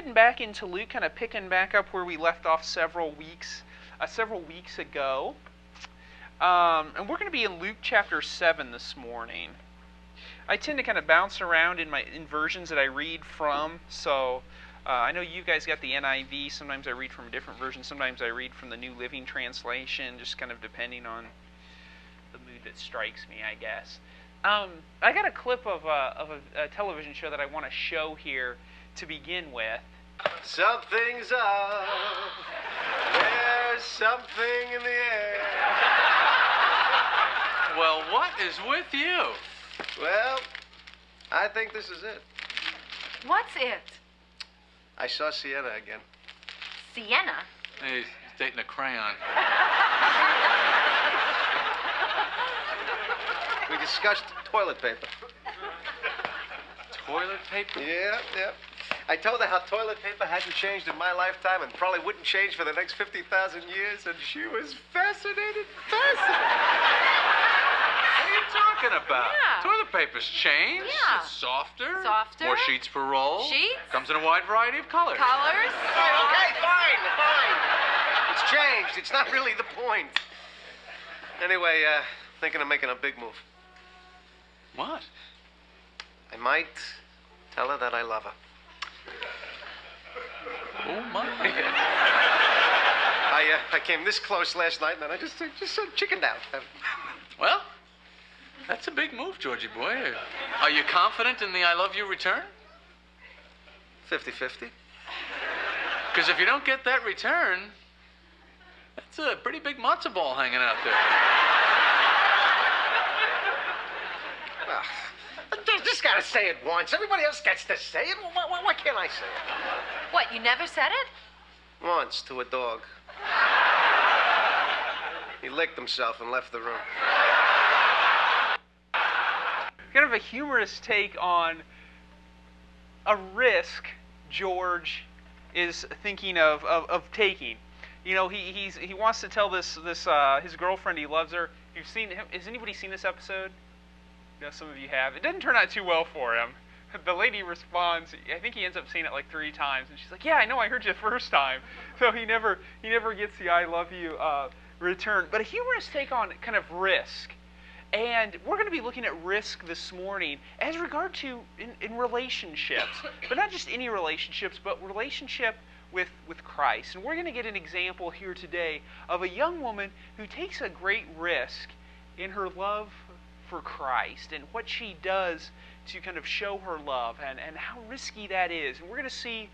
getting back into Luke, kind of picking back up where we left off several weeks ago. And we're going to be in Luke chapter 7 this morning. I tend to kind of bounce around in versions that I read from, so I know you guys got the NIV. Sometimes I read from a different version. Sometimes I read from the New Living Translation, just kind of depending on the mood that strikes me, I guess. I got a clip of a television show that I want to show here to begin with. Something's up. There's something in the air. Well, what is with you? Well, I think this is it. What's it? I saw Sienna again. Sienna? He's dating a crayon. We discussed toilet paper. Toilet paper? Yeah. I told her how toilet paper hadn't changed in my lifetime and probably wouldn't change for the next 50,000 years, and she was fascinated. What are you talking about? Yeah. Toilet paper's changed. Yeah. It's softer. Softer. More sheets per roll. Sheets. Comes in a wide variety of colors. Colors? Okay, fine. It's changed. It's not really the point. Anyway, thinking of making a big move. What? I might tell her that I love her. Oh, my. I came this close last night, and then I just chickened out. Well, that's a big move, Georgie boy. Are you confident in the I love you return? 50-50. Because if you don't get that return, that's a pretty big matzo ball hanging out there. I just gotta say it once. Everybody else gets to say it. Why can't I say it? What, you never said it? Once to a dog. He licked himself and left the room. Kind of a humorous take on a risk George is thinking of taking. You know, he wants to tell this his girlfriend he loves her. You've seen him? Has anybody seen this episode? No, some of you have. It doesn't turn out too well for him. The lady responds. I think he ends up seeing it like 3 times, and she's like, "Yeah, I know. I heard you the first time." So he never gets the "I love you" return. But a humorous take on kind of risk, and we're going to be looking at risk this morning as regard to in relationships, but not just any relationships, but relationship with Christ. And we're going to get an example here today of a young woman who takes a great risk in her love for Christ and what she does to kind of show her love and how risky that is. And we're going to see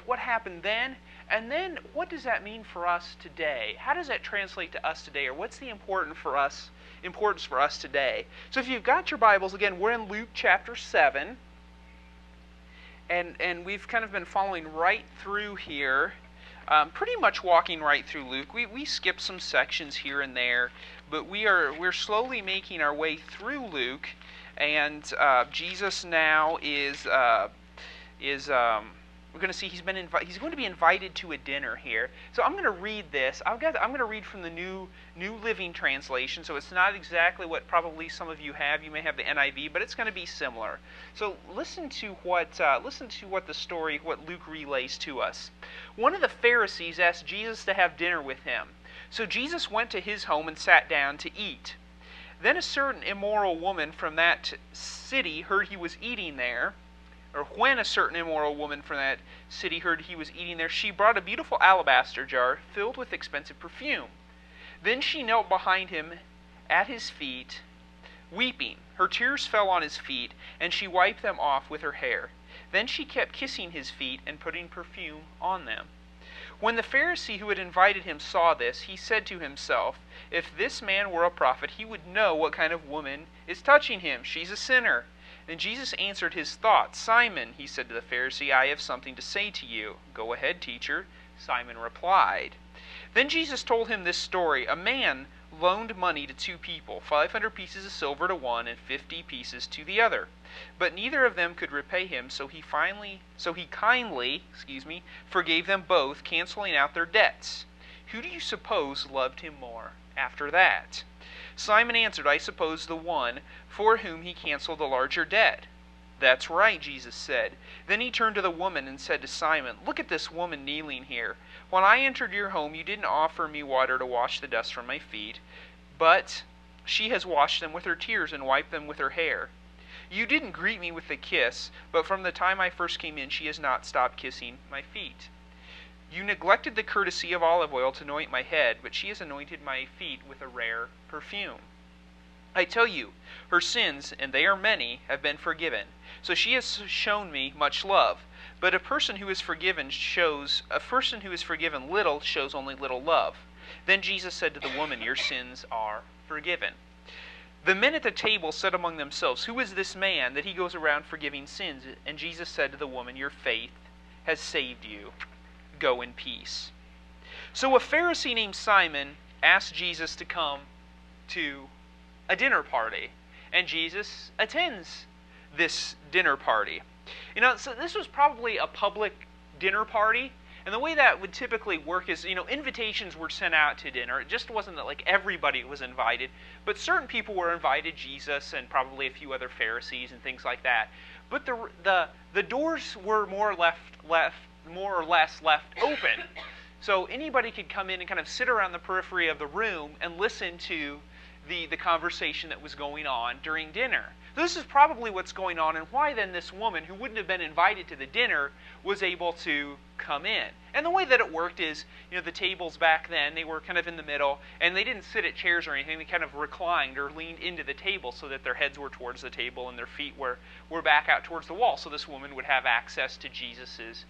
what happened then, and then what does that mean for us today? How does that translate to us today, or what's the importance for us today? So if you've got your Bibles, again, we're in Luke chapter 7, and we've kind of been following right through here, pretty much walking right through Luke. We skipped some sections here and there, but we're slowly making our way through Luke, and Jesus now is we're going to see he's going to be invited to a dinner here. So I'm going to read this. I'm going to read from the New Living Translation. So it's not exactly what probably some of you have. You may have the NIV, but it's going to be similar. So listen to what Luke relays to us. One of the Pharisees asked Jesus to have dinner with him. So Jesus went to his home and sat down to eat. Then a certain immoral woman from that city heard he was eating there. Or when a certain immoral woman from that city heard he was eating there, she brought a beautiful alabaster jar filled with expensive perfume. Then she knelt behind him at his feet, weeping. Her tears fell on his feet, and she wiped them off with her hair. Then she kept kissing his feet and putting perfume on them. When the Pharisee who had invited him saw this, he said to himself, "If this man were a prophet, he would know what kind of woman is touching him. She's a sinner." Then Jesus answered his thoughts. "Simon," he said to the Pharisee, "I have something to say to you." "Go ahead, teacher," Simon replied. Then Jesus told him this story. A man loaned money to 2 people, 500 pieces of silver to one and 50 pieces to the other. But neither of them could repay him, so he kindly forgave them both, canceling out their debts. Who do you suppose loved him more after that? Simon answered, "I suppose the one for whom he canceled the larger debt." "That's right," Jesus said. Then he turned to the woman and said to Simon, "Look at this woman kneeling here. When I entered your home, you didn't offer me water to wash the dust from my feet, but she has washed them with her tears and wiped them with her hair. You didn't greet me with a kiss, but from the time I first came in, she has not stopped kissing my feet. You neglected the courtesy of olive oil to anoint my head, but she has anointed my feet with a rare perfume. I tell you, her sins, and they are many, have been forgiven. So she has shown me much love. But a person who is forgiven little shows only little love." Then Jesus said to the woman, "Your sins are forgiven." The men at the table said among themselves, "Who is this man that he goes around forgiving sins?" And Jesus said to the woman, "Your faith has saved you. Go in peace." So a Pharisee named Simon asked Jesus to come to a dinner party, and Jesus attends this dinner party. So this was probably a public dinner party, and the way that would typically work is, invitations were sent out to dinner. It just wasn't that like everybody was invited, but certain people were invited, Jesus and probably a few other Pharisees and things like that. But the doors were more or less left open, so anybody could come in and kind of sit around the periphery of the room and listen to the conversation that was going on during dinner. This is probably what's going on, and why then this woman, who wouldn't have been invited to the dinner, was able to come in. And the way that it worked is, the tables back then, they were kind of in the middle, and they didn't sit at chairs or anything. They kind of reclined or leaned into the table so that their heads were towards the table and their feet were back out towards the wall, so this woman would have access to Jesus's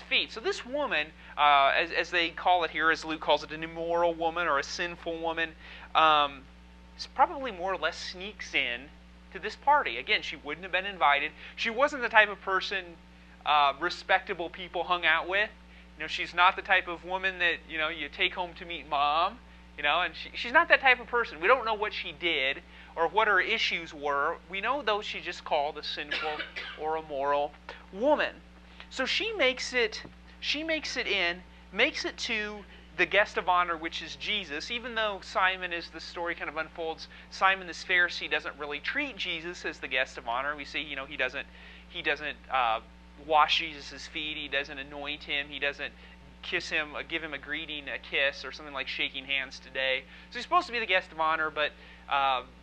feet. So this woman, as they call it here, as Luke calls it, an immoral woman or a sinful woman, probably more or less sneaks in to this party. Again, she wouldn't have been invited. She wasn't the type of person respectable people hung out with. She's not the type of woman that you take home to meet mom. And she's not that type of person. We don't know what she did or what her issues were. We know, though, she's just called a sinful or immoral woman. So she makes it to the guest of honor, which is Jesus. Even though Simon, as the story kind of unfolds, Simon this Pharisee doesn't really treat Jesus as the guest of honor. We see, he doesn't wash Jesus' feet. He doesn't anoint him. He doesn't kiss him, give him a greeting, a kiss, or something like shaking hands today. So he's supposed to be the guest of honor, but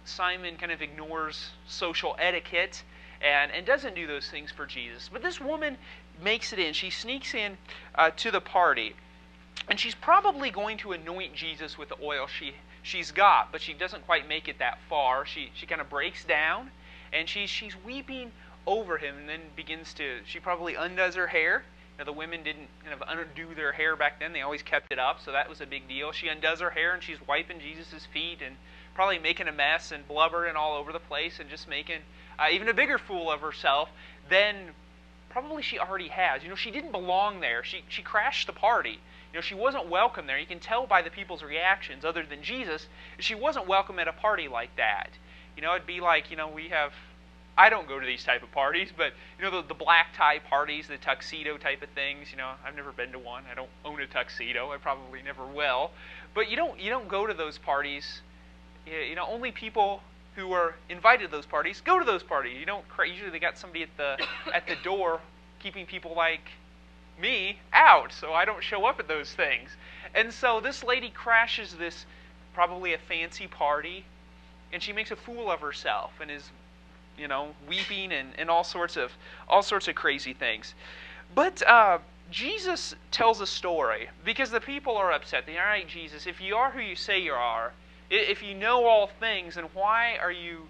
Simon kind of ignores social etiquette and doesn't do those things for Jesus. But this woman makes it in. She sneaks in to the party. And she's probably going to anoint Jesus with the oil she's got, but she doesn't quite make it that far. She kind of breaks down, and she's weeping over him, and then she probably undoes her hair. The women didn't kind of undo their hair back then. They always kept it up, so that was a big deal. She undoes her hair, and she's wiping Jesus' feet and probably making a mess and blubbering all over the place and just making even a bigger fool of herself than probably she already has. She didn't belong there. She crashed the party. She wasn't welcome there. You can tell by the people's reactions, other than Jesus, she wasn't welcome at a party like that. It'd be like, we have, I don't go to these type of parties, but, the black tie parties, the tuxedo type of things, I've never been to one. I don't own a tuxedo. I probably never will. But you don't go to those parties. Only people who are invited to those parties go to those parties. Usually they got somebody at the door keeping people like me out, so I don't show up at those things. And so this lady crashes this probably a fancy party, and she makes a fool of herself and is weeping and all sorts of crazy things. But Jesus tells a story because the people are upset. All right, Jesus, if you are who you say you are, if you know all things, then why are you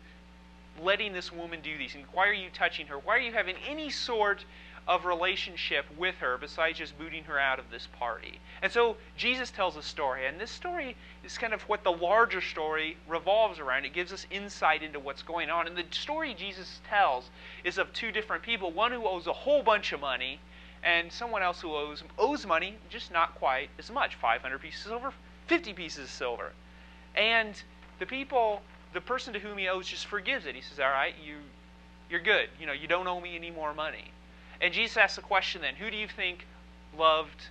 letting this woman do these? And why are you touching her? Why are you having any sort of relationship with her besides just booting her out of this party? And so Jesus tells a story, and this story is kind of what the larger story revolves around. It gives us insight into what's going on. And the story Jesus tells is of two different people, one who owes a whole bunch of money and someone else who owes money, just not quite as much, 500 pieces of silver, 50 pieces of silver. And the person to whom he owes just forgives it. He says, all right, you're good. You don't owe me any more money. And Jesus asks the question then, who do you think loved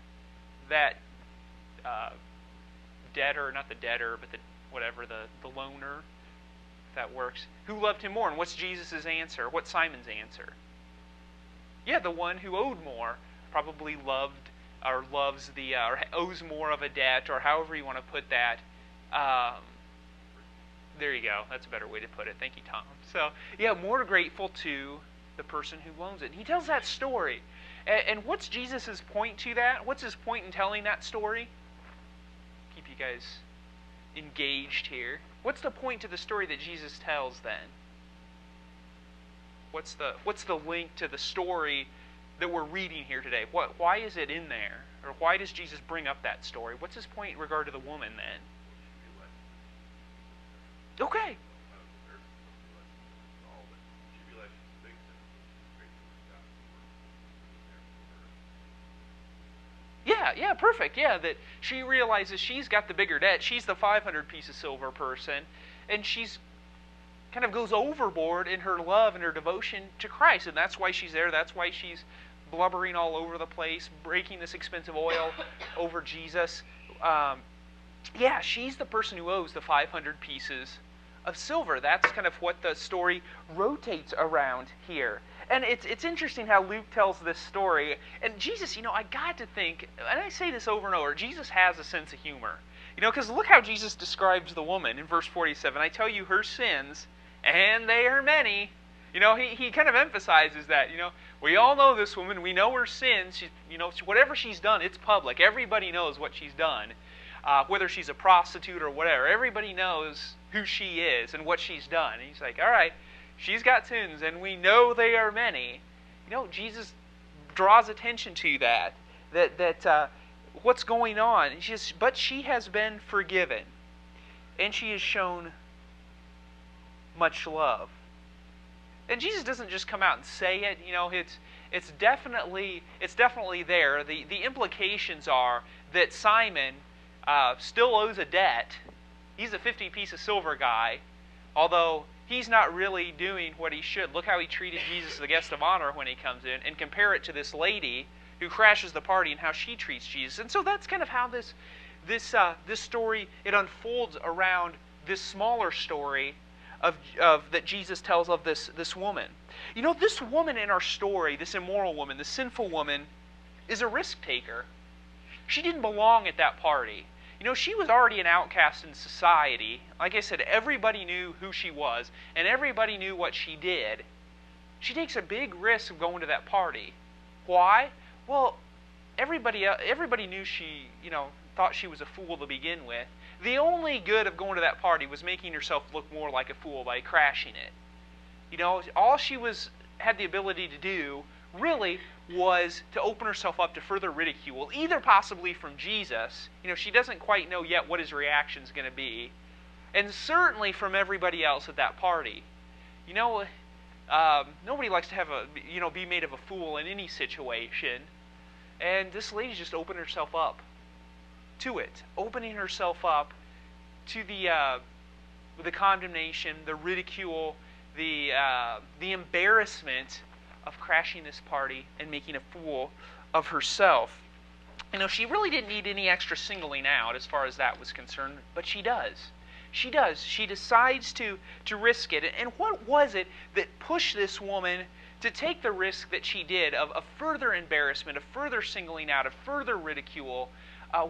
that debtor, not the debtor, but the loaner, that works. Who loved him more? And what's Jesus' answer? What's Simon's answer? Yeah, the one who owed more. Probably loved or loves the, or owes more of a debt, or however you want to put that. There you go. That's a better way to put it. Thank you, Tom. So, yeah, more grateful to the person who loans it. He tells that story. And what's Jesus' point to that? What's his point in telling that story? Keep you guys engaged here. What's the point to the story that Jesus tells then? What's the link to the story that we're reading here today? Why is it in there? Or why does Jesus bring up that story? What's his point in regard to the woman then? Okay. Yeah, perfect. Yeah, that she realizes she's got the bigger debt. She's the 500 piece of silver person, and she's kind of goes overboard in her love and her devotion to Christ, and that's why she's there. That's why she's blubbering all over the place, breaking this expensive oil over Jesus. Yeah, she's the person who owes the 500 pieces of silver. That's kind of what the story rotates around here. And it's interesting how Luke tells this story. And Jesus, I got to think, and I say this over and over, Jesus has a sense of humor. Because look how Jesus describes the woman in verse 47. I tell you her sins, and they are many. He kind of emphasizes that, we all know this woman, we know her sins. She, whatever she's done, it's public. Everybody knows what she's done. Whether she's a prostitute or whatever, everybody knows who she is and what she's done. And he's like, all right, she's got sins, and we know they are many. Jesus attention to that what's going on. But she has been forgiven, and she has shown much love. And Jesus doesn't just come out and say it. It's definitely there. The implications are that Simon still owes a debt. He's a 50 piece of silver guy, although he's not really doing what he should. Look how he treated Jesus as the guest of honor when he comes in, and compare it to this lady who crashes the party and how she treats Jesus. And so that's kind of how this story, it unfolds around this smaller story of that Jesus tells of this woman. This woman in our story, this immoral woman, this sinful woman, is a risk taker. She didn't belong at that party. She was already an outcast in society. Like I said, everybody knew who she was, and everybody knew what she did. She takes a big risk of going to that party. Why? Well, everybody knew she, thought she was a fool to begin with. The only good of going to that party was making herself look more like a fool by crashing it. All she had the ability to do really was to open herself up to further ridicule, either possibly from Jesus. She doesn't quite know yet what his reaction is going to be, and certainly from everybody else at that party. Nobody likes to have be made of a fool in any situation, and this lady's just opened herself up to it, opening herself up to the condemnation, the ridicule, the embarrassment of crashing this party and making a fool of herself. She really didn't need any extra singling out as far as that was concerned, but she does. She does. She decides to risk it. And what was it that pushed this woman to take the risk that she did of further embarrassment, of further singling out, of further ridicule?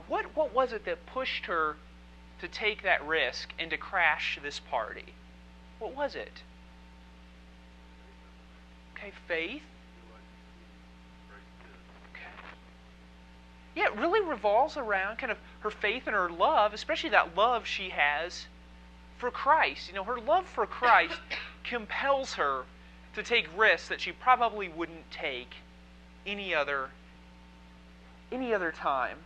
What was it that pushed her to take that risk and to crash this party? What was it? Okay, faith. Okay. Yeah, it really revolves around kind of her faith and her love, especially that love she has for Christ. Her love for Christ compels her to take risks that she probably wouldn't take any other time.